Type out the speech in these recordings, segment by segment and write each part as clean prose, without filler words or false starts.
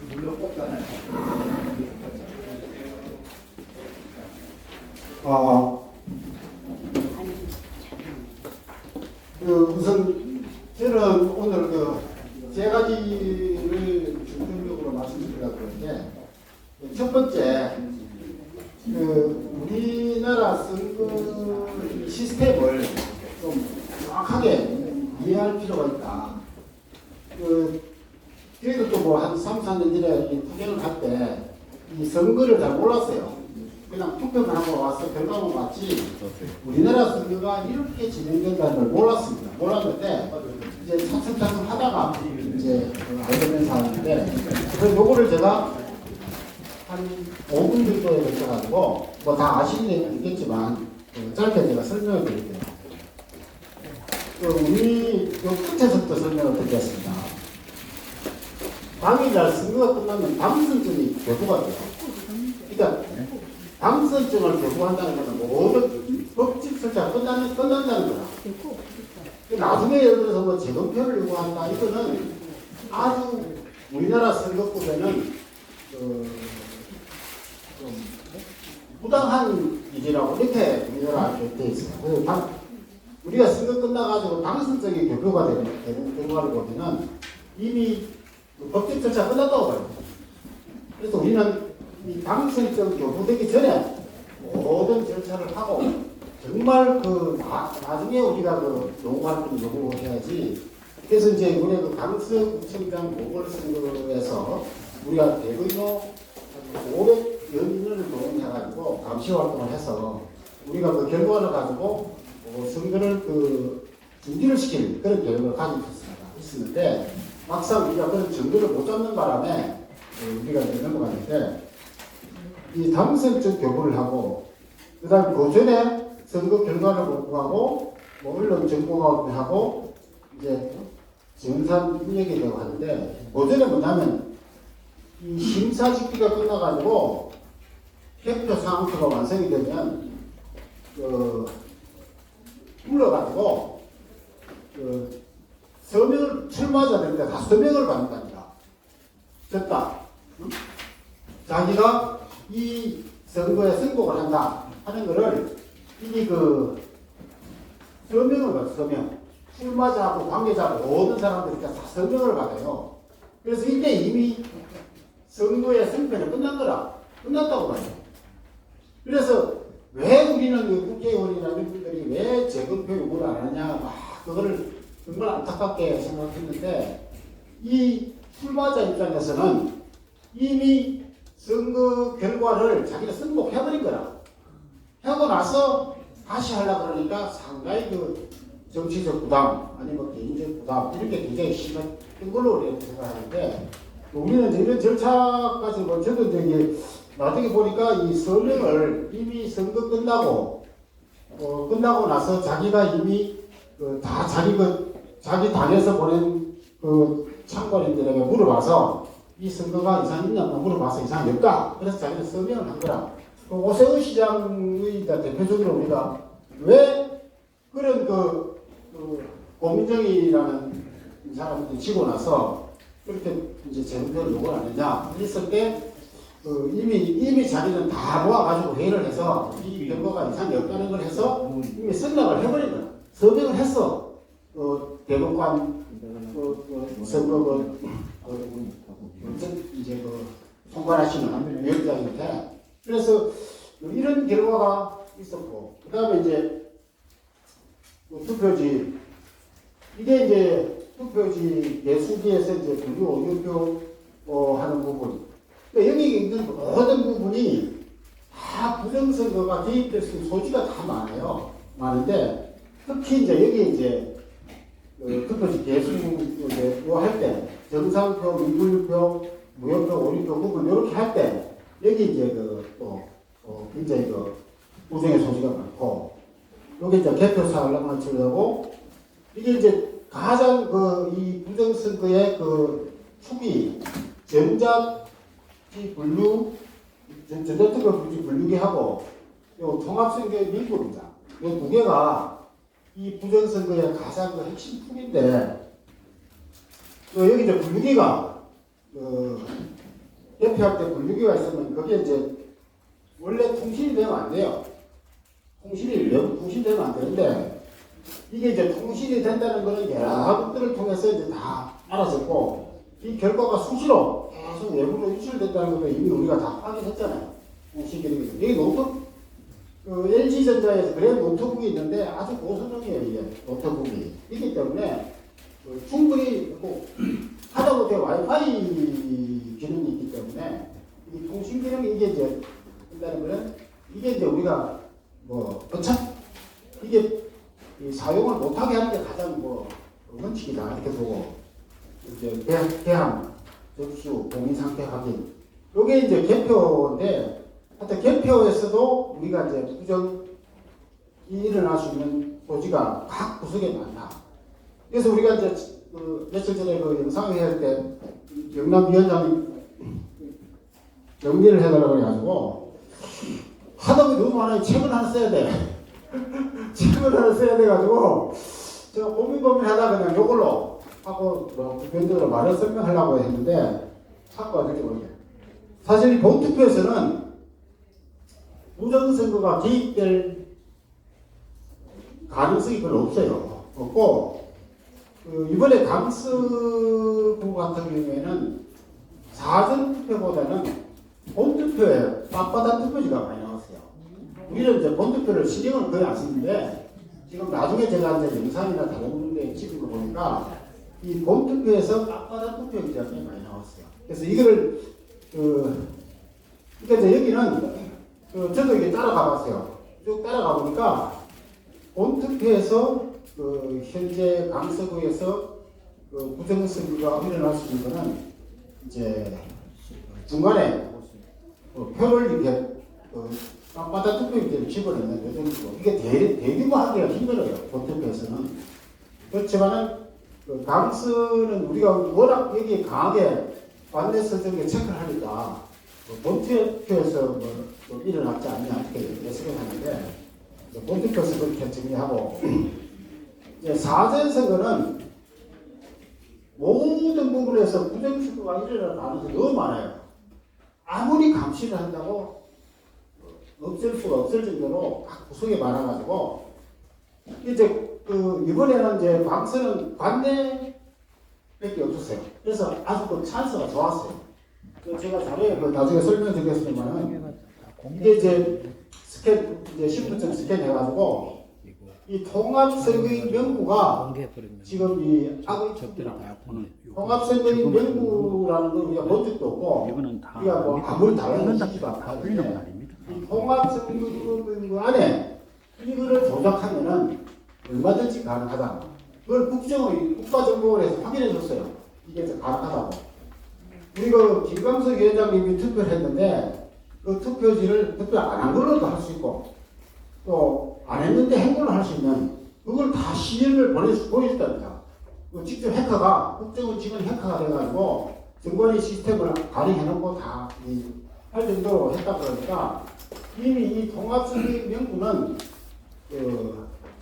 물로 꽂잖아요. 우선 저는 오늘 세 가지를 중점적으로 말씀드리려고 하는데, 첫 번째, 우리나라 선거 시스템을 좀 정확하게 이해할 필요가 있다. 저희도 또 뭐 한 3, 4년 전에 투쟁을 할 때 이 선거를 잘 몰랐어요. 그냥 투표만 하고 와서 결과만 봤지 우리나라 선거가 이렇게 진행된다는 걸 몰랐습니다. 몰랐는데 이제 차츰차츰 하다가 이제 알게 된 사람인데, 그래서 요거를 제가 한 5분 정도에 걸쳐가지고 뭐 다 아시는 얘기겠지만 짧게 제가 설명을 드릴게요. 우리 요 끝에서부터 설명을 드리겠습니다. 당일날 선거가 끝나면 당선증이 교부가 돼요. 그러니까 당선증을 교부한다는 것은 모든 법칙 설치가 끝난다는 거야. 나중에 예를 들어서 뭐 재검표를 요구한다, 이거는 아주 우리나라 선거법에는 좀 부당한 일이라고 이렇게 우리나라 되어 있어요. 그래서 우리가 선거 끝나가지고 당선증이 교부가 되는 결과를 보면은 이미 법적 절차가 끝났다고 봐요. 그래서 우리는 이 당선증 교부되기 전에 모든 절차를 하고 정말 나중에 우리가 요구할 건 요구해야지. 그래서 이제 우리 강서구청장 보궐선거에서 우리가 대거의 500여인을 동원해가지고 감시 활동을 해서 우리가 그 결과를 가지고 선거를 중지를 시킬 그런 계획을 가지고 있었는데, 막상 우리가 그런 정도를 못 잡는 바람에 우리가 넘어갔는데, 이 당선증 교부를 하고, 그 다음에 그 전에 선거 결과를 보고하고, 뭐 언론 정보를 하고, 이제 정산 입력이 되고 하는데, 그 전에 뭐냐면, 이 심사집기가 끝나가지고, 개표 상표가 완성이 되면, 불러가지고, 서명을, 출마자들한테 다 서명을 받는답니다. 됐다. 응? 자기가 이 선거에 승복을 한다 하는 거를 이미 서명을 받아요. 서명. 출마자하고 관계자하고 모든 사람들이 다 서명을 받아요. 그래서 이게 이미 선거의 승패는 끝난 거라. 끝났다고 봐요. 그래서 왜 우리는 국회의원이나 이런 분들이 왜 재검표 요구를 안 하냐, 막 그거를 정말 안타깝게 생각했는데, 이 출마자 입장에서는 이미 선거 결과를 자기가 승복해버린 거라. 하고 나서 다시 하려고 그러니까 상당히 정치적 부담, 아니면 개인적 부담, 이렇게 굉장히 심했던 걸로 우리가 생각하는데, 우리는 이런 절차까지 저도 이제 나중에 보니까 이 서명을 이미 선거 끝나고, 끝나고 나서 자기가 이미 다 자기 당에서 보낸 참관인들에게 물어봐서 이 선거가 이상 있냐 물어봐서 이상이 없다. 그래서 자기는 서명을 한 거라. 오세훈 시장의 대표적으로 우리가 왜 그런 고민정이라는 사람들이 지고 나서 그렇게 이제 재검표를 요구를 안 했냐 했을 때 이미 자기는 다 모아가지고 회의를 해서 이 결과가 이상이 없다는 걸 해서 이미 선락을 해버린 거야. 서명을 했어. 대법관 선거 이제 통과하시는 위원장한테. 그래서 이런 결과가 있었고, 그 다음에 이제 투표지, 이게 이제 투표지 예수기에서 이제 분류 오류표 하는 부분. 그러니까 여기 있는 모든 부분이 다 부정선거가 개입될 수 있는 소지가 다 많은데, 특히 이제 여기 이제 투표지 개수요 할 때 정상표, 미분표, 무효표, 오류표 부분 이렇게 할 때 여기 이제 굉장히 부정의 소지가 많고, 여기 이제 개표사를 맞추려고 이게 이제 가장 이 부정선거의 축이 전자투표 분류기하고 요 통합선거의 밀도입니다. 이 두 개가 이 부정선거의 가장 핵심 축인데, 여기 이제 분류기가, 대표할 때 분류기가 있으면 그게 이제 원래 통신이 되면 안 돼요. 외부 통신되면 안 되는데, 이게 이제 통신이 된다는 것은 여러 학업들을 통해서 이제 다 알아졌고, 이 결과가 수시로 계속 외부로 유출된다는 것도 이미 우리가 다 확인했잖아요. 통신기능이. 여기 노트북, LG전자에서 그래 노트북이 있는데 아주 고성능이에요, 이게 노트북이. 있기 때문에 충분히 하다못해 와이파이 기능이 있기 때문에 이 통신 기능이 이게 이제 된다는 거는 이게 이제 우리가 이게 사용을 못하게 하는 게 가장 원칙이다 이렇게 보고 이제 대항 접수 공인 상태 확인 요게 이제 개표인데 하여튼 개표에서도 우리가 이제 부정이 일어날 수 있는 소지가 각 구석에 많다. 그래서 우리가 이제 며칠 전에 영상을 할 때 영남위원장이 정리를 해달라고 해가지고 하다 보니 너무 많아요. 책을 하나 써야 돼. 책을 하나 써야 돼가지고 제가 고민하다가 그냥 요걸로 하고 구변적으로 말을 설명하려고 했는데 자꾸 어떻게 모르게 사실 이 본투표에서는 부정선거가 개입될 가능성이 별로 없어요. 없고 이번에 강서구 같은 경우에는 사전투표보다는 본투표에 빳빳한 투표지가 많이 나왔어요. 우리는 이제 본투표를 신경을 거의 안 쓰는데 지금 나중에 제가 이제 영상이나 다른 데 찍은 거 보니까 이 본투표에서 빳빳한 투표지가 꽤 많이 나왔어요. 그래서 이거를 그러니까 이제 여기는 저도 이게 따라가 봤어요. 쭉 따라가 보니까 본투표에서 현재 강서구에서 부정선거가 일어날 수 있는 거는 이제 중간에 표를 이렇게 빳빳한 투표기를 집어넣는 요 정도. 이게 대규모 하기가 힘들어요. 본투표에서는. 그렇지만은 강서는 우리가 워낙 여기 강하게 관내 설정에 체크를 하니까 본투표에서 일어났지 않냐 이렇게 예측을 하는데 본투표에서 그렇게 정리하고 이제 사전선거는 모든 부분에서 부정선거가 일어날 가능성이 너무 많아요. 아무리 감시를 한다고 없앨 수가 없을 정도로 각 구석이 많아가지고 이제 이번에는 이제 강서는 관내밖에 없었어요. 그래서 아주 찬스가 좋았어요. 제가 자료에 나중에 설명드리겠습니다만은 이게 이제 이제 10분쯤 스캔해가지고 이 통합선거인 명부가 지금 이 통합선거인 명부라는 건 우리가 본 적도 없고 우리가 아무리 당연하지도 않고 이 통합선거인 명부 안에 이거를 조작하면은 얼마든지 가능하다. 그걸 국가정보원에서 확인해 줬어요. 이게 가능하다고. 우리가 김광석 위원장님이 투표를 했는데 그 투표지를 투표 안 한 걸로도 할 수 있고 또 안 했는데 한 걸로 할 수 있는 그걸 다 시연을 보여줬답니다. 직접 해커가 국정원 직원 해커가 돼가지고 정관위 시스템을 가ring해놓고 다 할 정도로 했다 그러니까 이미 이 통합선거 명부는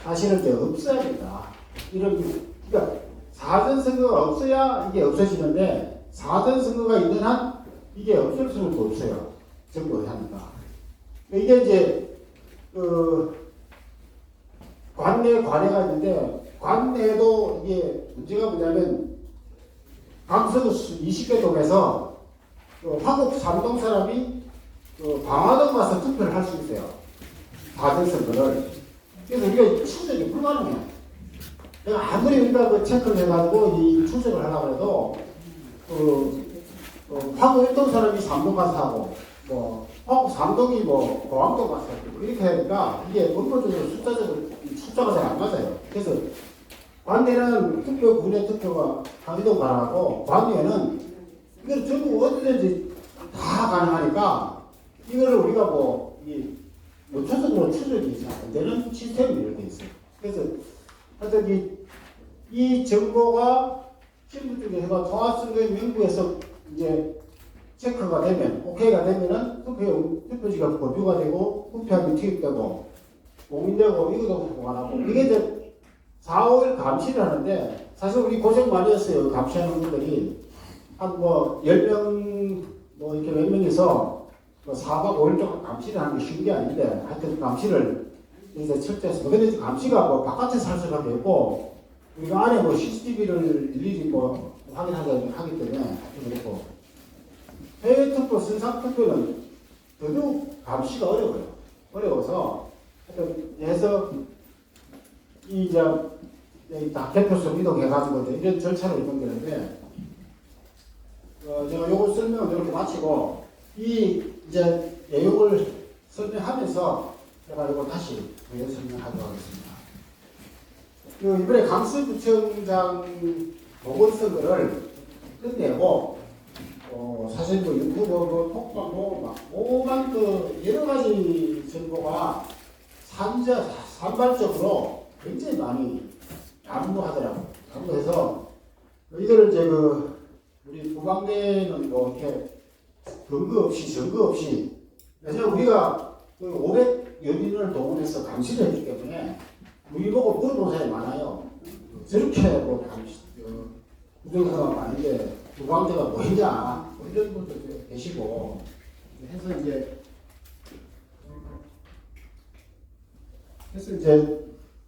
사실은 이제 없어야 된다. 그러니까 사전선거가 없어야 이게 없어지는데 사전선거가 있는 한 이게 없을 수는 없어요. 정부에 하니까. 이게 이제 관내가 있는데 관내도 이게 문제가 뭐냐면 강서구 20개 동에서 화곡 삼동 사람이 방화동 가서 투표를 할 수 있어요. 사전선거를. 그래서 우리가 추적이 불가능해요. 내가 아무리 우리가 체크를 해가지고 이 추적을 하려고 해도 화곡 1동 사람이 3동 가서 하고 화곡 3동이 고암동 가서 하고 이렇게 하니까 이게 법적으로 숫자가 잘 안 맞아요. 그래서 관내는 투표, 군내 투표가 강의동 가능하고 관내는 이걸 전부 어디든지 다 가능하니까 이거를 우리가 요초적으로 추적이 안 되는 시스템이 이렇게 있어요. 그래서 하여튼 이 정보가 신분 쪽에 해가 통합선거인 명부에서 이제 체크가 되면, 오케이가 되면은 투표지가 보류가 되고, 투표함이 투입되고, 공인되고, 이것도 보관하고, 이게 이제 4, 5일 감시를 하는데, 사실 우리 고생 많이 했어요. 감시하는 분들이. 한 뭐, 10명, 뭐, 이렇게 몇 명이서 뭐 4박 5일 동안 감시를 하는 게 쉬운 게 아닌데, 하여튼 감시를 이제 철저해서. 근데 감시가 뭐 바깥에서 할 수밖에 없고, 우리가 안에 뭐 CCTV를 일일이 뭐 확인하기 때문에 하여튼 그렇고, 해외 투표, 순상 투표는 더더욱 감시가 어려워요. 어려워서, 하여튼, 해서, 이제, 다 개표소 이동해가지고 이런 절차를 이동되는데, 제가 요걸 설명을 이렇게 마치고, 이제 내용을 설명하면서 제가 이걸 다시 설명하도록 하겠습니다. 이번에 강서구청장 보궐선거를 끝내고, 사실 그 유튜브, 톡방, 오만 여러 가지 정보가 산발적으로 굉장히 많이 난무하더라고요. 난무해서 이거를 이제 우리 부방대는 뭐 이렇게 근거 없이 증거 없이, 왜냐면 우리가 500여 인을 동원해서 감시를 했기 때문에 우리 보고 물어본 사람이 많아요. 저렇게 뭐 부정사가 많은데 부방대가 뭐냐, 뭐 이런 분들 계시고 해서 이제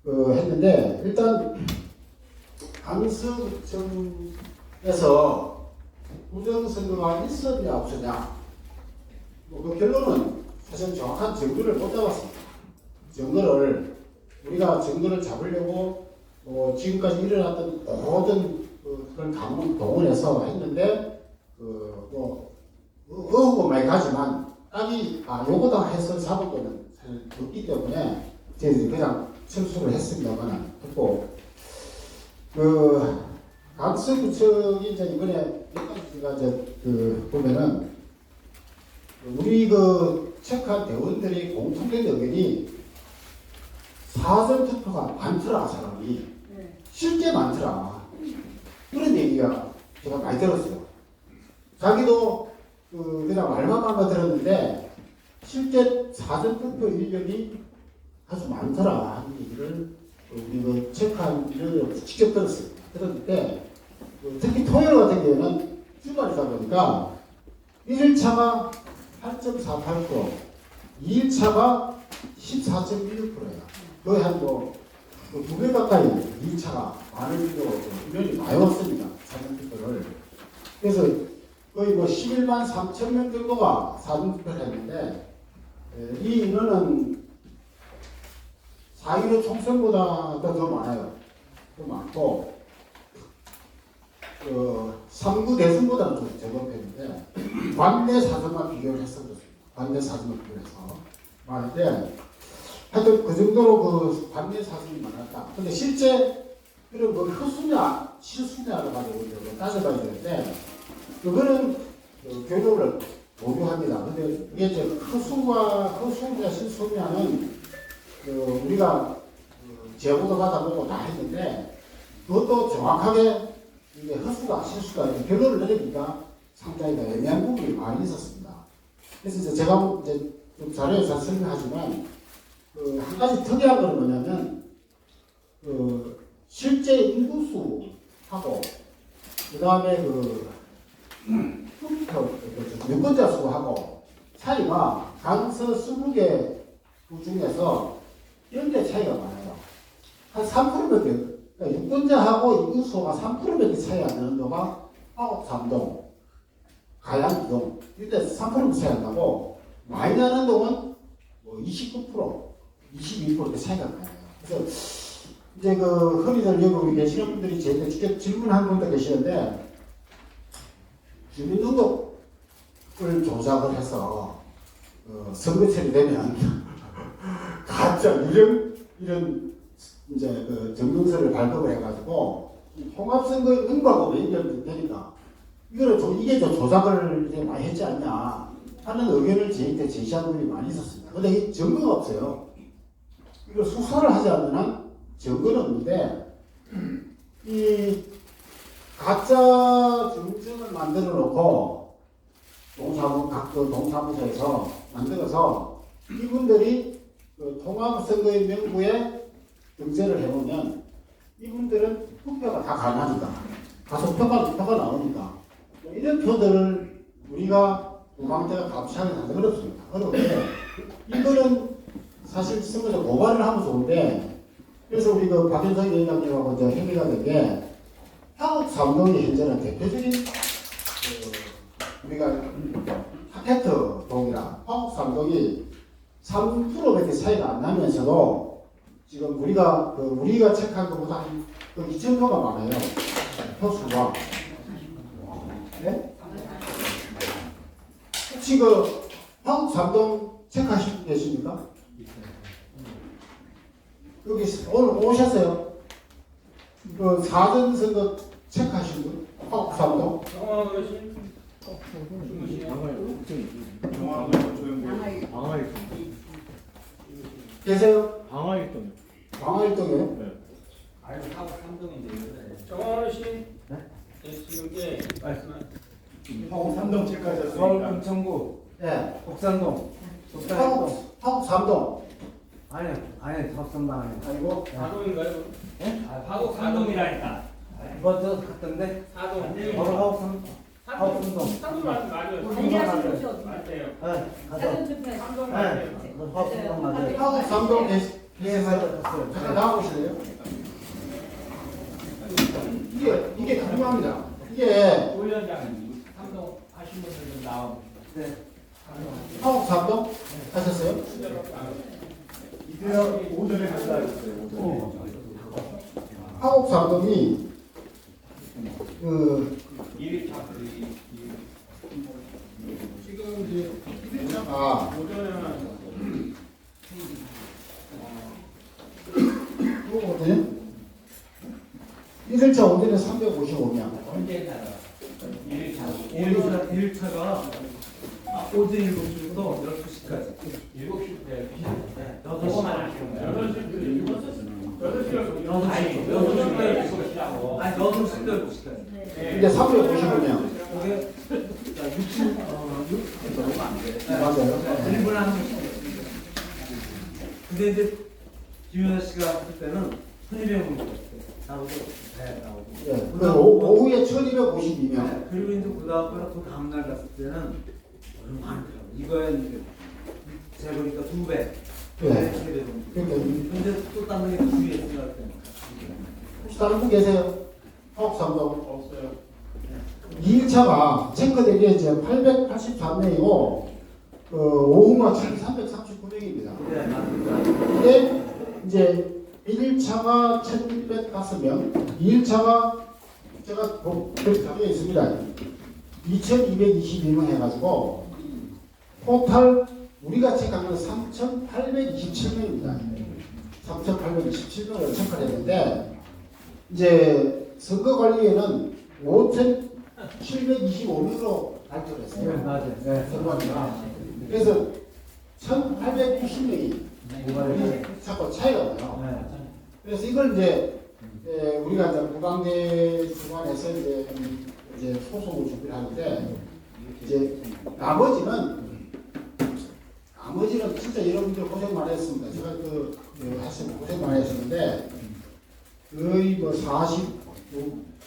했는데, 일단 강서구청에서 부정선거가 있었냐 없었냐, 그 결론은 사실 정확한 증거를 못 잡았습니다. 우리가 증거를 잡으려고 지금까지 일어났던 모든 그런 강문 동원해서 했는데, 의혹은 많이 가지만 딱이 요거다 해서 잡은 거는 사실 없기 때문에 저희들이 그냥 철수를 했습니다만 했고, 강서구청이 이제 이번에 제가 보면은 우리 체크한 대원들이 공통된 의견이 사전 투표가 많더라, 사람이. 실제 많더라. 그런 얘기가 제가 많이 들었어요. 자기도 그냥 말만 들었는데 실제 사전 투표 인력이 아주 많더라 하는 얘기를 우리 체크한 인력을 직접 들었어요. 들었는데 특히 토요일 같은 경우는 주말이다 보니까 1일차가 8.48%, 2일차가 14.16%예요. 거의 한 2배 가까이 2일차가 많을 정도로 인원이 많이 왔습니다. 사전투표를. 그래서 거의 11만 3천 명 정도가 사전투표를 했는데, 이 인원은 4.15 총선보다 더 많아요. 더 많고, 3구 대선보다는 좀 적은 편인데, 관내 사전만 비교를 했어도 관내 사전만 비교해서 많은데, 하여튼 그 정도로 관내 사전이 많았다. 근데 실제 그런 허수냐 실수냐를 가지고 따져봐야 되는데, 그거는 교육을 보류합니다. 근데 이게 이제 허수냐 실수냐는 우리가 제보도 받아보고 다 했는데, 그것도 정확하게 이게 허수가 실수가 결론을 내리니까 상당히 애매한 부분이 많이 있었습니다. 그래서 이제 제가 이제 좀 자료에서 설명하지만, 한 가지 특이한 건 뭐냐면, 실제 인구수하고, 그 다음에 유권자 수하고 차이가 강서 20개 구 중에서 연대 차이가 많아요. 한 3%밖에, 그러니까 유권자하고 인구수가 3%밖에 차이 안 나는 데가 아홉 삼동, 가양 2동, 이때 3% 차이 안 나고, 많이 나는 동은 29%, 22% 차이가 나요. 그래서 이제 흔히들 여기 계시는 분들이 저한테 직접 질문한 분도 계시는데, 주민등록을 조작을 해서 선거철이 되면 가짜 유령 이런 이제 정명서를 발급을 해가지고 통합선거 응하고 연결되니까 이게 좀 조작을 이제 많이 했지 않냐 하는 의견을 저희한테 제시한 분이 많이 있었습니다. 근데 이 증거가 없어요. 이걸 수사를 하지 않는 한 증거는 없는데, 이 가짜 증증을 만들어 놓고 각 동사무소에서 만들어서 이분들이 통합선거의 명부에 등재를 해보면 이분들은 투표가 다 가능하니까 가서 표가 나오니까 이런 표들을 우리가 도망대가 값차게 하기 어렵습니다. 어려운데 이거는 사실 선거에서 고발을 하면 좋은데 그래서 우리 그 박현석 위원장님하고 저 행위가 된 게 한국 삼동이 현재는 대표적인 우리가 하테트 동이랑 한국 삼동이 3%밖에 차이가 안 나면서도 지금 우리가 체크한 것보다 한 2,000표가 많아요. 표수가. 네? 혹시 그 한국 삼동 체크하신 분 계십니까? 여기 오늘 오셨어요? 그 사전선거 체크하신 분? 한국 삼동? 계세요? 방화일동. 방화일동에? 네. 아유, 하고 3동인데. 정원호 씨, 네? 지금 예, 말씀하세요. 하고 3동 서울 체크하셨으니까 금천구 네. 옥산동. 한국 삼동. 아니 덕성당 아니. 아니고 사동인가요? 하고 3동이라니까. 먼저 갔던데. 사동. 바로 하옥산. 하옥산동. 사동 맞아요. 안녕하십니까. 맞아요. 네. 가서. 삼동 네. 맞아요. 하옥산동 맞아요. 한국 삼동 예 맞았어요. 잠깐 나와보실래요? 이게 궁금합니다. 이게 위원장님 3동 하신 분들 좀 나오고. 네. 한국 삼동 하셨어요? 이때요 오전에 갔다 왔어요. 오전에. 한국 삼동이 그 지금 이제 오전에는 어때요? 1일차 오전에 355명. 언제 나가? 1차가 오전 7시부터 12시까지. 7시부터 6시. 그거만 하시는 거예요? 8시였어요. 아니, 6시부터 7시라고. 아니 6시부터 12시까지. 이제 355명. 그게 60, 6, 맞아요. 1분 한 번씩. 근데 이제 김윤아 씨가 했을 때는 1200분 나오고, 네, 나오고. 예, 그 오후에 1252명. 그리고 이제 그 다음날 갔을 때는 너무 많더라고. 이거에 이제 제가 보니까 2배. 네. 3배 정도. 그러니까 근데 또 다른 게 주위에 생각할 때는 혹시 다른 분 계세요? 한국 삼동. 없어요. 2일차가 체크된 게 이제 883명이고 오후가 1339명입니다. 네, 맞습니다. 근데 이제 1일차가 1605명, 2일차가 제가 그렇게 답에 있습니다. 2222명 해가지고 토탈 우리가 체크한 건 3827명입니다. 3827명을 체크를 했는데 이제 선거관리위원회는 5725명으로 발표를 했어요. 네, 맞아요. 네. 선거관리가. 그래서 1890명이 자꾸 차이가 나요. 네. 그래서 이걸 이제 우리가 이제 무강대 주관에서 이제 소송을 준비를 하는데 이제 나머지는 진짜 여러분들 고생 많이 했습니다. 제가 하시는 고생 많이 했었는데 거의 뭐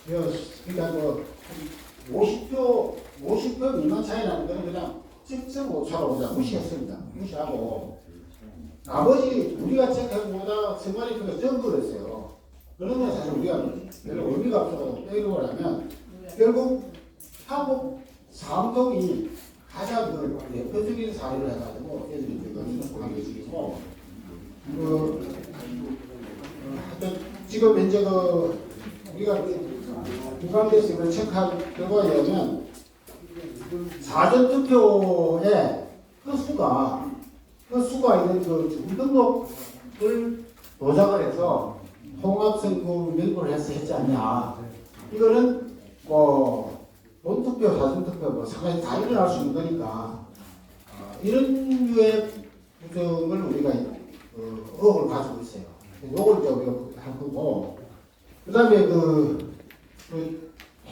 그러니까 뭐 50표 미만 차이 나는 거는 그냥 7.5차로 그냥 무시했습니다. 무시하고 나머지 우리가 체크한 것보다 선관위표가 적은 했어요. 그러면 사실 우리가 별로 의미가 없어서 빼려고 하면 결국 한국 삼동이 가장 그 대표적인 사례를 해가지고 애들이 지금 하게 되고 하여튼 지금 현재 우리가 부강대에서 이걸 체크한 결과에 의하면 사전투표의 수가 있는 주민등록을 도작을 해서 통합선거 명부를 해서 했지 않냐. 이거는 본투표, 사전투표 상당히 다 일어날 수 있는 거니까 이런 류의 부정을 우리가 의혹을 가지고 있어요. 이걸 이제 우리가 한 거고 그 다음에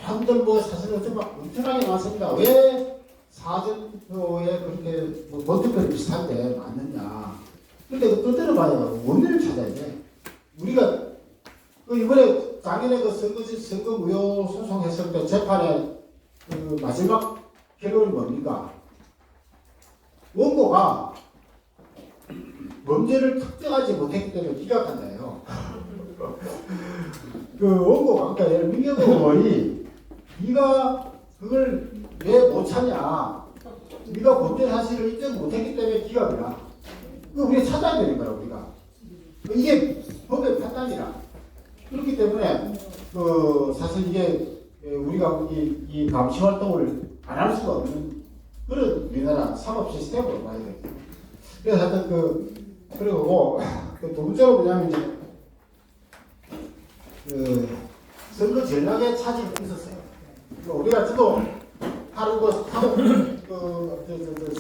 사람들 사실은 좀 엄청나게 많습니다. 왜 사전투표에 그렇게 본투표는 비슷한데 맞느냐. 근데 뜻대로 봐요. 원인을 찾아야 돼. 우리가 그 이번에 작년에 그 선거 무효 소송했을 때 재판에 그 마지막 결론이 뭡니까? 원고가 범죄를 특정하지 못했기 때문에 기각한다요. 그 원고가 그러니까 예를 민경호 의원이 네가 그걸 왜 못 찾냐? 네가 범죄 사실을 인정 못했기 때문에 기각이야. 그 우리 찾아야 되는 거야 우리가. 이게 법의 판단이라. 그렇기 때문에 그 사실 이게 우리가 이 감시 활동을 안 할 수가 없는 그런 우리나라 사법 시스템으로 봐야 돼요. 그래서 하여튼 그리고 두 번째로 뭐냐면 이제 그 선거 전략에 차질이 있었어요. 우리가 저도 하루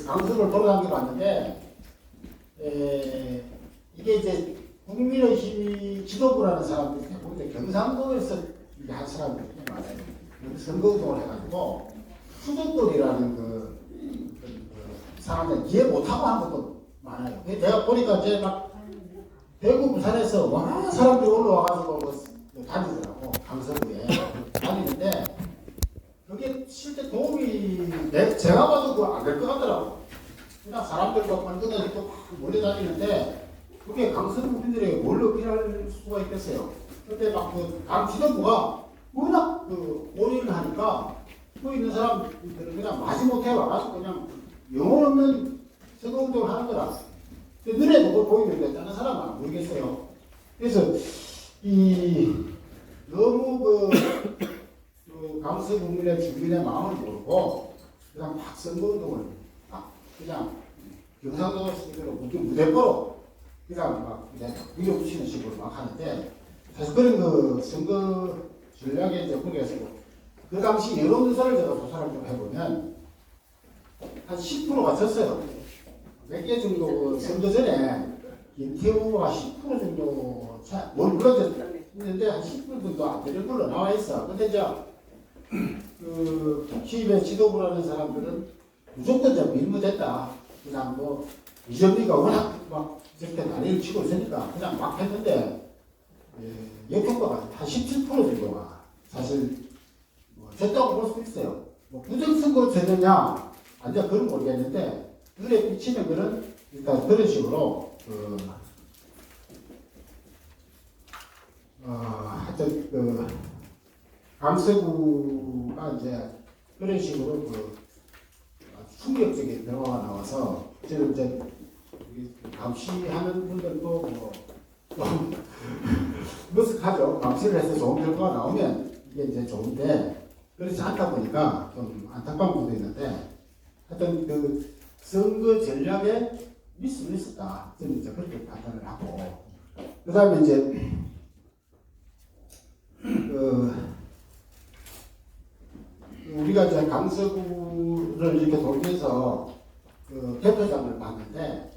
강서를 돌아다니고 왔는데 이게 이제 국민의힘 지도부라는 사람들이 대부분 경상도에서 한 사람들이 많아요. 선거운동을 해가지고 수족돌이라는 그 사람들 이해 못하고 하는 것도 많아요. 내가 보니까 이제 막 대구 부산에서 와 사람들이 올라와가지고 뭐 다니더라고 강서구에 다니는데 그게 실제 도움이 제가 봐도 그거 안 될 것 같더라고. 그냥 사람들 막 만들어서 몰려다니는데 그게 강서구민들에게 뭘로 필요할 수가 있겠어요. 그때 막그 지도부가 워낙 그 올인을 하니까 그 있는 사람들은 그냥 마지못해 와가지고 그냥 영혼 없는 선거운동을 하는 거라. 눈에 그걸 보이는데 다른 사람은 모르겠어요. 그래서 너무 그 강서 국민의 주민의 마음을 모르고 그냥 막 선거운동을 막 그냥 경상도 식으로 무대포로 그냥 막 밀어붙이는 식으로 막 하는데 사실 그런 그 선거 전략에 이제 거기에서 그 당시 여론조사를 제가 조사를 좀 해보면 한 10%가 졌어요. 몇 개 정도 선거 전에 김태우 후보가 10% 정도 물러졌는데 한 10% 정도 안 되는 걸로 나와 있어. 근데 이제 그 시입의 지도부라는 사람들은 무조건 이제 밀무됐다. 그냥 뭐 이정미가 워낙 막 이렇게 난리를 치고 있으니까 그냥 막 했는데 역효과가 한 17% 정도가 사실 뭐 됐다고 볼 수 있어요. 뭐 부정선거로 되느냐 아니야 그건 모르겠는데 눈에 비치는 거는 일단 그런 식으로 하여튼 강서구가 이제 그런 식으로 충격적인 결과가 나와서 지금 이제 감시하는 분들도 뭐 머쓱하죠. 감시를 해서 좋은 결과가 나오면 이게 이제 좋은데 그렇지 않다 보니까 좀 안타까운 부분도 있는데 하여튼 그 선거 전략에 미스는 있었다. 저는 이제 그렇게 판단을 하고 그 다음에 이제 우리가 이제 강서구를 이렇게 돌면서 그 대표장을 봤는데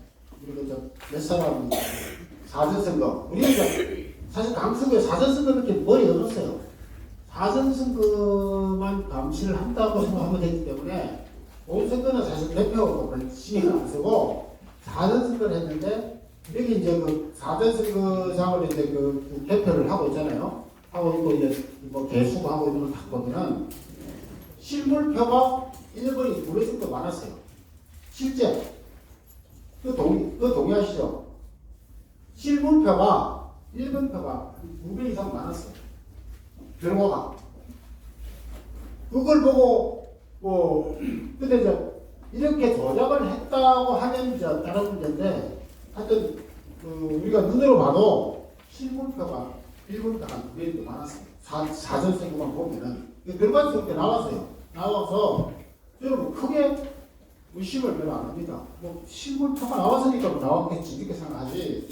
우리가 몇 사람 사전선거 우리가 이제 사실 강서구에 사전선거 이렇게 머리 없었어요. 사전선거만 감시를 한다고 생각하면 되기 때문에 본선거는 사실 대표하고 신경 안 쓰고 사전선거를 했는데 여기 이제 그 사전선거장을 이제 그 대표를 하고 있잖아요. 하고 있고 이제 뭐 개수고 하고 있는 걸 딱 보면은 실물표가 1번이 2배 정도 많았어요. 실제 그 동의하시죠? 실물표가 1번표가 2배 이상 많았어요. 결과가 그걸 보고 근데 이제 이렇게 조작을 했다고 하면 이제 다른 문제인데 하여튼 우리가 눈으로 봐도 실물표가 1번표가 한 2배 정도 많았어요. 사전선거만 보면은 결과적으로 나왔어요. 나와서 여러분 크게 의심을 별로 안 합니다. 뭐 실물표가 나왔으니까 뭐 나왔겠지 이렇게 생각하지.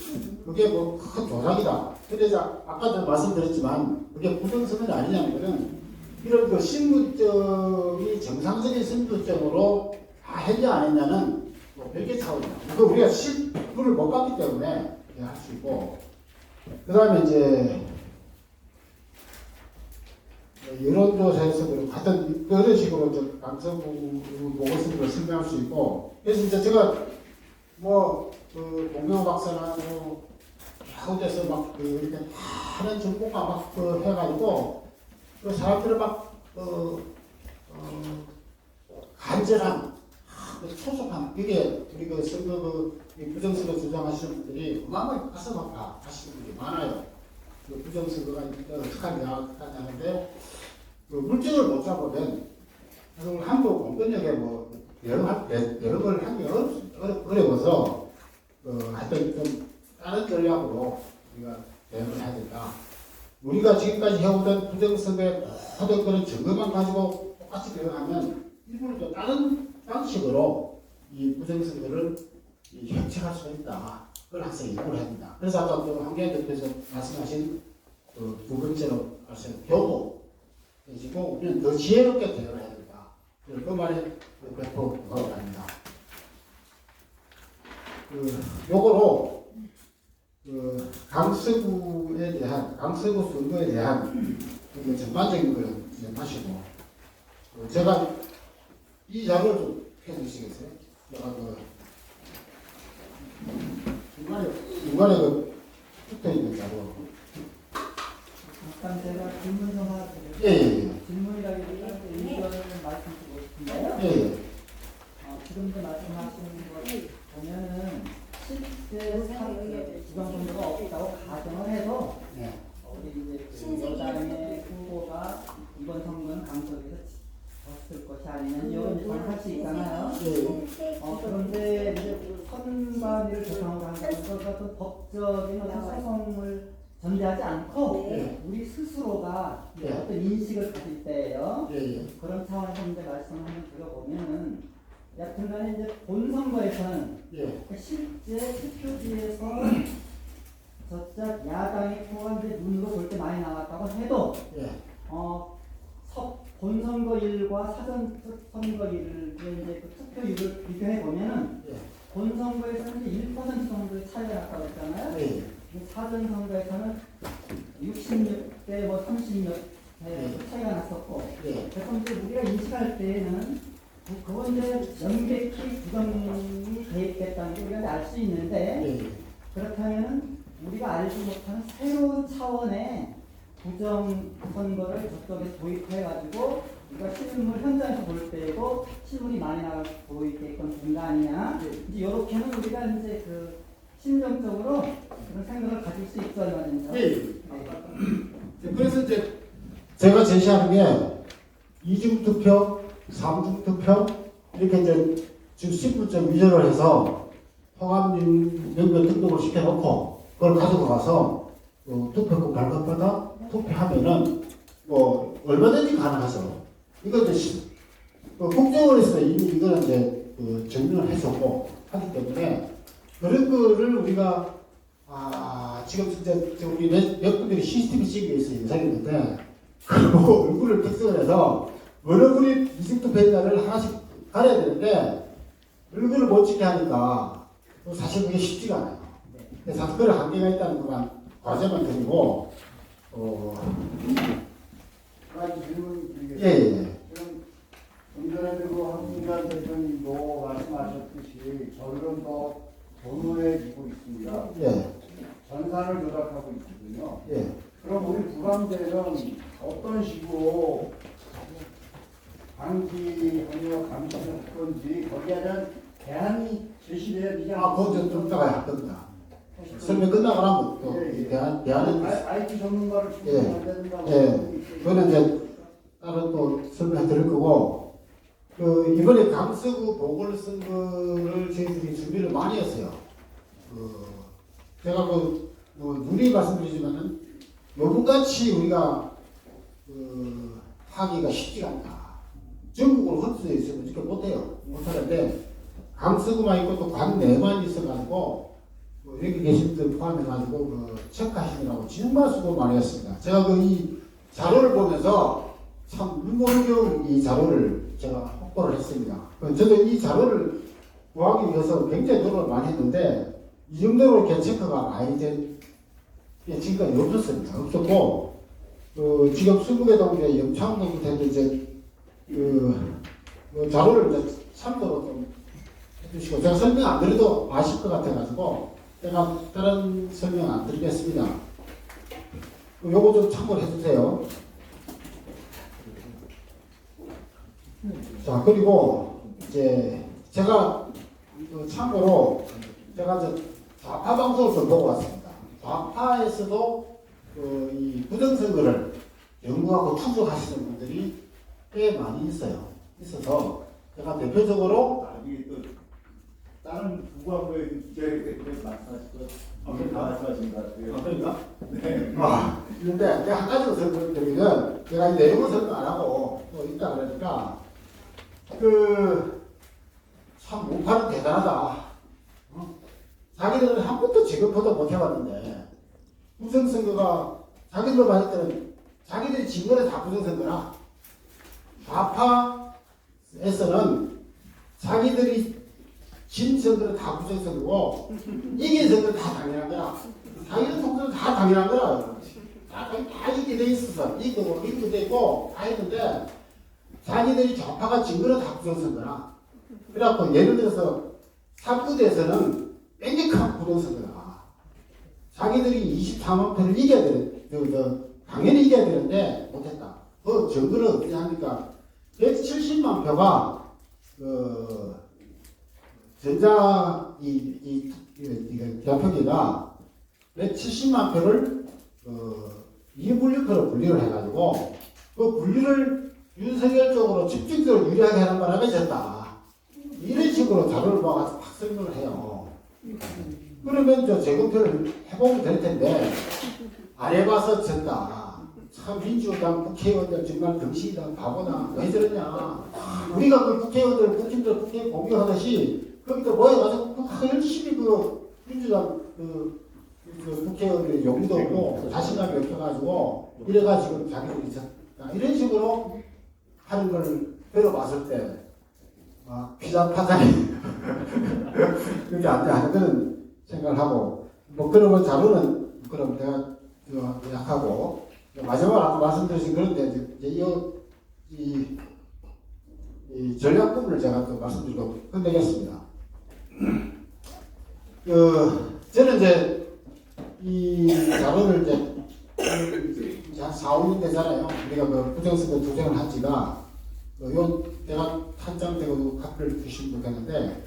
그게 뭐 큰 조작이다. 근데 이제 아까도 말씀드렸지만 그게 부정선언이 아니냐는 거는 이런 그 신분증이 정상적인 신분증으로 다 했냐 안 했냐는 뭐 별개 차원이다. 그 우리가 실물을 못 봤기 때문에 할 수 있고 그 다음에 이제 여론조사에서 하여튼 그런 식으로 강서구 보고서를 설명할 수 있고 그래서 이제 제가 뭐 그 공병호 박사나 뭐 가운데서 막 이렇게 하는 정보가 막 해가지고 그 사람들을 막 간절한 그 초속한 이게 우리 그 선거 이 부정선거 주장하시는 분들이 어마어마하게 가슴 아파 하시는 분들이 많아요. 그 부정선거가 어떻게 하냐는데 그 물증을 못 잡으면 한국 공권력에 뭐 여러 걸 하기 어려워서 하여튼 좀 다른 전략으로 우리가 대응을 해야 된다. 우리가 지금까지 해오던 부정선거의 모든 그런 증거만 가지고 똑같이 대응하면 일부러 또 다른 방식으로 이 부정선거를 획책할 수 있다. 그걸 항상 예고를 해야 된다. 그래서 아까 한계현 대표께서 말씀하신 두 번째로 말씀 교도 그리고 우리는 더 지혜롭게 대응을 해야 된다. 그 말에 100% 공감합니다. 요거로 강서구에 대한 강서구 선거에 대한 전반적인 걸 이제 마시고 제가 이 자료를 좀 해주시겠어요? 제가 중간에 붙어 있는 자료. 잠깐 제가 질문 좀 하나 드릴게요. 예. 질문이라기보다 의견을 말씀드리고 싶은데요. 예. 지금도 말씀하시는 거 보면은 실제 지방선거가 없다고 가정을 해도 예. 우리 이제 그 여당의 후보가 이번 선거는 강서구에서 졌을 것이 아니면 이런 예상을 할 수 있잖아요. 그런데 이제 선관위를 대상으로 한다는 것은 법적인 어떤 소송을 전제하지 않고 네. 우리 스스로가 네. 어떤 인식을 가질 때예요. 예. 그런 차원에서 이제 말씀을 한번 드려보면은 여튼간에 이제 본선거에서는 예. 실제 투표지에서 저짝 야당의 표가 이제 눈으로 볼 때 많이 나왔다고 해도 예. 본선거일과 사전 선거일을 이제 그 투표율을 비교해 보면은 예. 본선거에서는 이제 1% 정도의 차이가 났다고 했잖아요. 예. 사전 선거에서는 66대 뭐 30몇 대 차이가 났었고, 예. 그래서 이제 우리가 인식할 때에는 그건 이제 명백히 부정이 개입됐다는 걸 우리가 알 수 있는데, 예. 그렇다면 우리가 알지 못하는 새로운 차원의 부정 선거를 저쪽에 도입해가지고 우리가 실물 현장에서 볼 때고 실물이 많이 나와 보이게끔 된 거 아니냐? 이제 이렇게는 우리가 이제 그 심정적으로 그런 생각을 가질 수 있죠, 말이죠. 예. 그래서 이제 제가 제시하는 게 이중 투표, 삼중 투표 이렇게 이제 지금 10분째 위조를 해서 통합 연결 등록을 시켜놓고 그걸 가지고 가서 투표권 발급받아 투표하면은 뭐 얼마든지 가능하죠. 이거 이제 국정원에서 이미 이거는 이제 증명을 했었고 하기 때문에 그런 거를 우리가 지금 진짜 우리 몇 분들이 CCTV 찍기 위해서 영상했는데 그리고 얼굴을 특성을 해서 얼굴이 이중투표자를 하나씩 가려야 되는데 얼굴을 못 찍게 하니까 사실 그게 쉽지가 않아요. 그래서 그런 한계가 있다는 것만 과제만 드리고 한 질문 드리겠습니다. 예. 지금 좀 전에 그 황준관 대표님도 말씀하셨듯이 전론도 전후해지고 있습니다. 예. 전산을 조작하고 있거든요. 예. 그럼 우리 부감대는 어떤 식으로 방지하며 감시할 건지 거기에 대한 대안이 제시돼야 되지 않습니까? 그건 좀 이따가 할 겁니다. 설명 끝나고 나면 또 대안은 IT 전문가를 충분히 된다고 예. 그거는 이제 따로 또 설명해 드릴 거고 이번에 강서구 보궐선거를 저희들이 준비를 많이 했어요. 제가 누리 말씀드리지만은 요번같이 우리가 하기가 쉽지가 않다. 전국으로 흩어져 있으면 이렇게 못해요. 못하는데 강서구만 있고 또 광내만 있어가지고 여기 계신 분들 포함해가지고 체크하시느라고 정말 수고 많이 했습니다. 제가 이 자료를 보면서 참 눈물겨운 이 자료를 제가 확보를 했습니다. 저도 이 자료를 구하기 위해서 굉장히 노력을 많이 했는데 이 정도로 이렇게 체크가 많이 된 게 지금까지 없었습니다. 없었고 지금 수국에도 이제 영창동부터 이제 자료를 이제 참고로 좀 해주시고 제가 설명 안 드려도 아실 것 같아가지고 제가 다른 설명 안 드리겠습니다. 요거 좀 참고를 해주세요. 자, 그리고 이제 제가 참고로 제가 이제 좌파 방송을 좀 보고 왔습니다. 좌파에서도 이 부정선거를 연구하고 추적하시는 분들이 꽤 많이 있어서 제가 대표적으로 이게 또 다른 국가부의 기자에게 말씀하신 것 아까 다 말씀하신 것 같아요. 그러니까 네. 그런데 내가 한 가지 설명드리면 제가 이 내용은 설명 안 하고 또 있다 그러니까 참 우파는 대단하다. 자기들은 한 번도 지급포도 못 해봤는데 부정선거가 자기들 봤을 때는 자기들이 진 거는 다 부정선거라. 좌파에서는 자기들이 진 선거는 다 부정선거고 이긴 선거는 다 당연한 거라. 자기들 통수는 다 당연한 거라. 다 이게 돼 있어서 이거 돼 있고 다 했는데 자기들이 좌파가 진 거는 다 부정선거라. 그래갖고 예를 들어서 3부대에서는 맹력한 부정선거다. 자기들이 24만 표를 이겨야 당연히 이겨야 되는데 못했다. 그 증거를 어떻게 하니까 170만 표가 전자 개표기가 170만 표를 이분류표로 분류를 해가지고 그 분류를 윤석열 쪽으로 집중적으로 유리하게 하는 바람에 졌다. 이런 식으로 자료를 모아서 딱 설명을 해요. 그러면 저 재검표를 해보면 될 텐데 안 해봐서 졌다. 참 민주당 국회의원들 정말 정신이다 바보다 왜 저러냐. 우리가 그 국회의원들 국회 공격하듯이 거기도 모여가지고 열심히 민주당 국회의원들의 용기도 없고 자신감이 없어가지고 이래가지고 자기들이 졌다. 이런 식으로 하는 걸 들어봤을 때 피자파장이 그렇게 안 되는 그런 생각을 하고 그러면 자료는 그럼 내가 약하고 마지막으로 아까 말씀드린 그런데 이제 이 전략 부분을 제가 또 말씀드리고 끝내겠습니다. 저는 이제 이 자료를 이제 한 4, 5년 되잖아요. 우리가 부정선거 조정을 한 지가 내가 한장되고 카피를 주신 분 같은데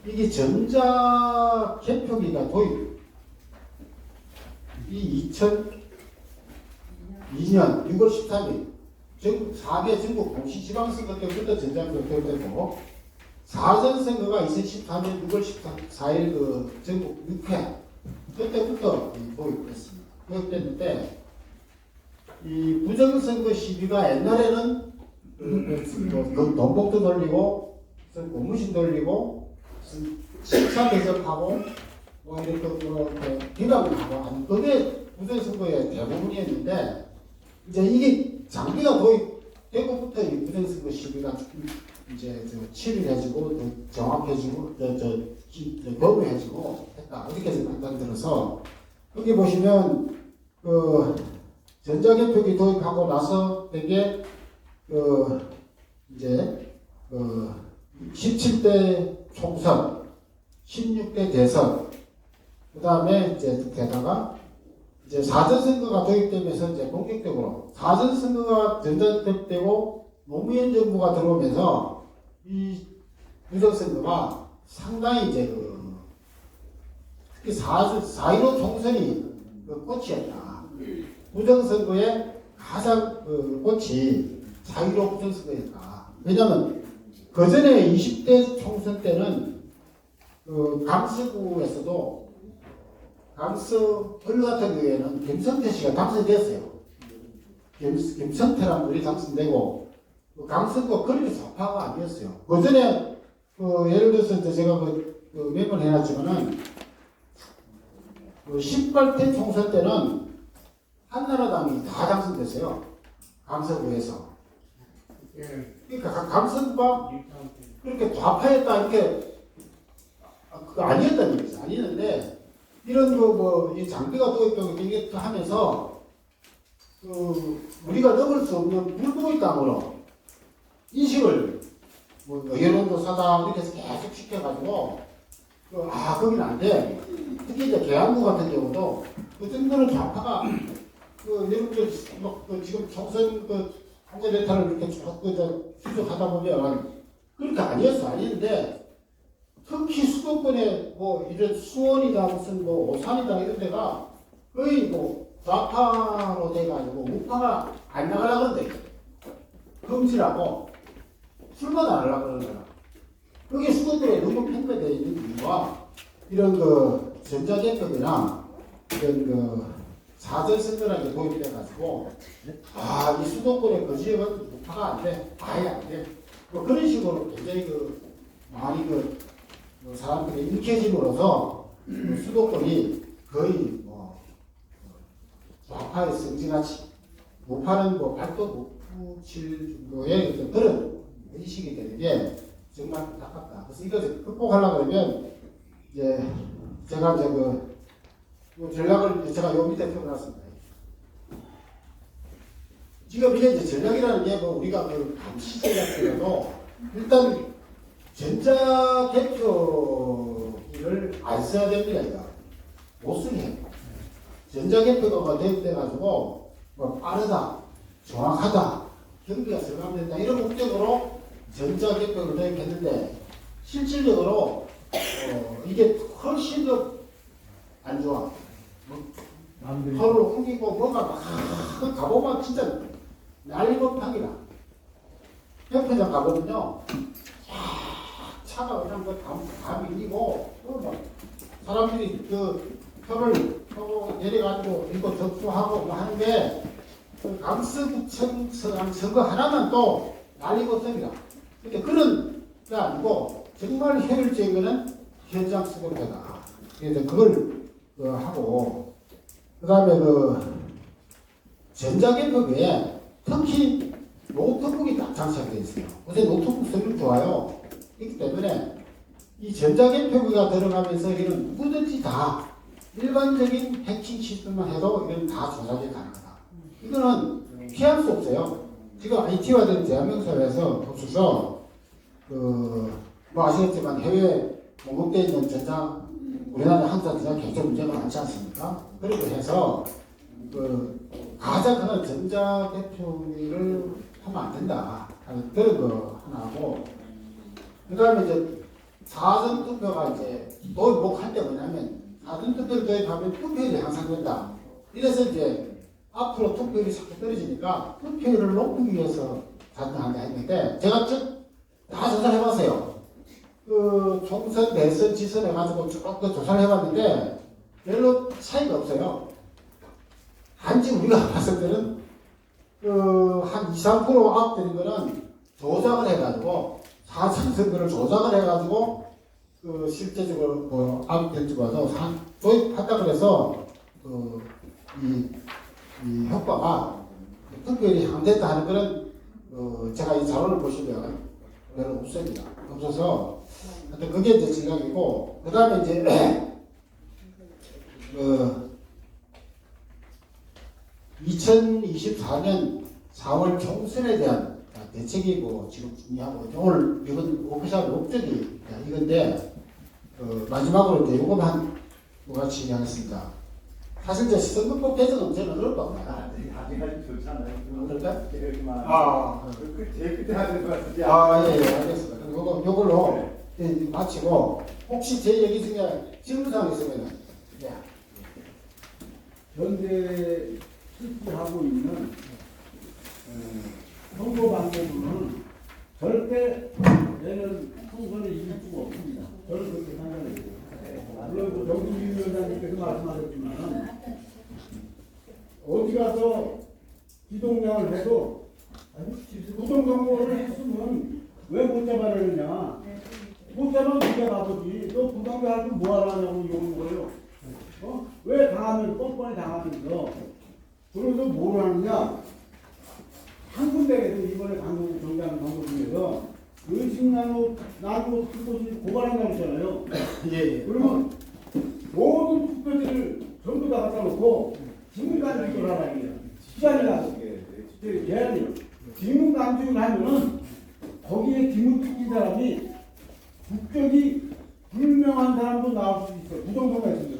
이게 전자 개표기가 도입 이 2002년 6월 13일 전국 4개 전국 공시지방선거 때부터 전자 개표되고 4전 선거가 2014년 6월 14일 전국 6회 그때부터 도입됐습니다. 도입됐는데 이 부정선거 시비가 옛날에는 돈복도 돌리고 고무신 돌리고 시차 대접하고 이렇게 비방을 하고 그게 부정선거의 대부분이었는데 이제 이게 장비가 도입되고부터 이 부정선거 시비가 이제 치밀해지고 정확해지고 범위해지고 했다 이렇게 생각이 들어서 여기 보시면 전자개표기 도입하고 나서 되게 이제 17대 총선, 16대 대선, 그 다음에 이제 게다가 이제 4전 선거가 도입되면서 이제 본격적으로 4전 선거가 전자개표되고 노무현 정부가 들어오면서 이 부정선거가 상당히 이제 특히 4.15 총선이 꽃이었다. 부정선거의 가장 꽃이 4.15 부정선거였다. 왜냐하면 그 전에 20대 총선 때는 강서구에서도 강서 을로 같은 경우에는 김성태 씨가 당선됐어요. 김성태라는 분이 당선되고 강서구가 그리 좌파가 아니었어요. 그 전에 예를 들어서 제가 몇 번 해놨지만은 18대 총선 때는 한나라당이 다 당선됐어요. 강서구에서. 그러니까 강서구가 그렇게 좌파였다 이렇게 아니었다는 얘기죠. 아니었는데 이런 이 장비가 도입되고 이게 하면서 우리가 넘을 수 없는 불법의 땅으로 인식을 여론조사다 이렇게 해서 계속 시켜가지고 거기는 안 돼. 특히 이제 계양구 같은 경우도 그 정도는 좌파가 여러분들 지금 총선 한국 대타를 이렇게 쭉 추적하다 보면 그렇게 아니었는데 특히 수도권에 뭐 이런 수원이다 무슨 뭐 오산이다 이런 데가 거의 뭐 좌파로 돼가지고 우파가 안 나가려고 그러는데 금지라고 출마도 안 하려고 그러는 거야. 그게 수도권에 너무 편배되어 있는 이유가 이런 전자개혁이나 이런 사전선거라는 게 도입돼가지고 이 수도권의 그 지역은 우파가 안 돼. 아예 안 돼. 뭐 그런 식으로 굉장히 많이 사람들이 익혀짐으로써 수도권이 거의 뭐 좌파의 성지같이 우파는 뭐 발도 못 붙일 정도의 그런 인식이 되는 게 정말 안타깝다. 그래서 이것을 극복하려고 그러면 이제 제가 이제 전략을 제가 요 밑에 펴놨습니다. 지금 이게 이제 전략이라는 게 뭐 우리가 감시 전략이라도 일단 전자개표기를 안 써야 됩니다. 이거 못 쓰게 해요. 전자개표가 대입돼가지고 뭐 빠르다, 정확하다, 경비가 절감된다 이런 목적으로 전자개표를 도입했는데 실질적으로 이게 훨씬 더 안 좋아. 서로 옮기고 뭐가 막 가보면 진짜 난리법탕이라. 협회장 가보면요, 차가 그냥 다 밀리고 사람들이 표를 하고 내려가지고 이거 접수하고 뭐 하는데 강서구청 선거 하나만 또 난리법탕이라. 그러니까 그런 게 아니고 정말 효율적인 거는 현장 수급회다. 그래서 그걸 하고, 그 다음에 전자개표기에 특히 노트북이 딱 장착되어 있어요. 요새 노트북 성능 좋아요. 그렇기 때문에 이 전자개표기가 들어가면서 이런 누구든지 다 일반적인 해킹 시스템만 해도 이건 다 조작이 가능하다. 이거는 피할 수 없어요. 지금 IT화된 대한민국사회에서 보셔서 뭐 아시겠지만 해외 공급되어 있는 우리나라 한자 전자 개표 문제가 많지 않습니까? 그렇게 해서 가장 큰 전자개표를 하면 안 된다 하는 그런 거 하나고, 그 다음에 이제 사전투표가 이제 도입할 때 뭐냐면 사전투표를 도입하면 투표율이 향상된다. 이래서 이제 앞으로 투표율이 자꾸 떨어지니까 투표율을 높이기 위해서 사전한다 했는데 제가 다 조사해봤어요. 총선, 대선, 지선 해가지고 쭉 조사를 해봤는데 별로 차이가 없어요. 단지 우리가 봤을 때는 한 2, 3% 압되는 거는 조작을 해가지고 사전선거를 조작을 해가지고 실제적으로 압될지 봐도 도입했다 그래서 이 효과가 투표율이 향됐다 하는 그런 제가 이 자료를 보시면 별로 없습니다. 없어서 하여튼 그게 이제 전략이고, 그 다음에 이제 2024년 4월 총선에 대한 대책이 지금 중요하고, 오늘 이건 오피셜 목적이 이건데 마지막으로 이제 요거 한 같이 하겠습니다. 사실 이제 선거법 개정은 저는 어렵다. 아직까지 좋잖아요. 어떨까? 제일 끝에 하는 거 같은데. 예, 알겠습니다. 요걸로 마치고, 혹시 제 얘기 중에 질문사항 있으면은, 현재 실시하고 있는 선거 방법은 절대 얘는 총선에 이길 수가 없습니다. 저는 그렇게 생각해요. 물론 정진규 위원장님께서 말씀하셨지만 어디 가서 기동량을 해도 부정선거를 했으면 왜 못 잡아내느냐. 못 잡으면 네가 나서지. 너 부정선거 뭐 하라냐고 이러는 거예요. 왜 당하면 뻔뻔히 당하면서. 그래서 뭘 하느냐. 한 군데에서 이번에 강북 정당 선거 중에서 의식나무 투표지 고발한다고 했잖아요. 예. 그러면 모든 투표지를 전부 다 갖다 놓고 지문간주를 하라 이게요. 시간이 나서 제한이요. 지문간주를 하면은 거기에 지문 찍힌 사람이 국적이 불명한 사람도 나올 수 있어요. 부정선거에 있으면.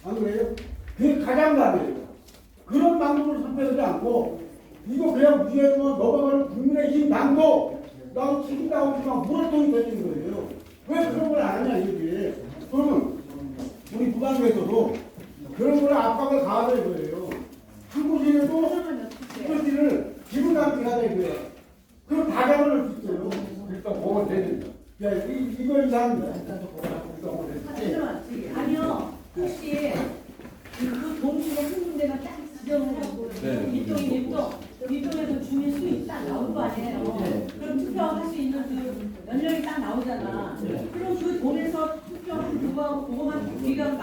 안 그래요? 그게 가장 답이에요. 그런 방법을 선택하지 않고 이거 그냥 무시해주면 넘어가는 국민의힘 당도 나도 책임다고 하지만 물어통이 되는 거예요. 왜 그런 걸 안 하냐 이게. 그러면 우리 부당에서도 그런 걸 압박을 가하자 이거예요. 한국인에도 이것들을 기분감기 하자 이거예요. 그럼 다 잡아낼 수 있어요. 일단 보면 되는데. 이거 이상입니다. 아니요. 혹시 그 동시에 한 군데가 딱 지정을 하고 이쪽에서 주민 수이 딱 나올 거 아니에요. 그럼 투표할 수 있는 그 연령이 딱 나오잖아. 그럼 그 돈에서 투표하는 그거만 비가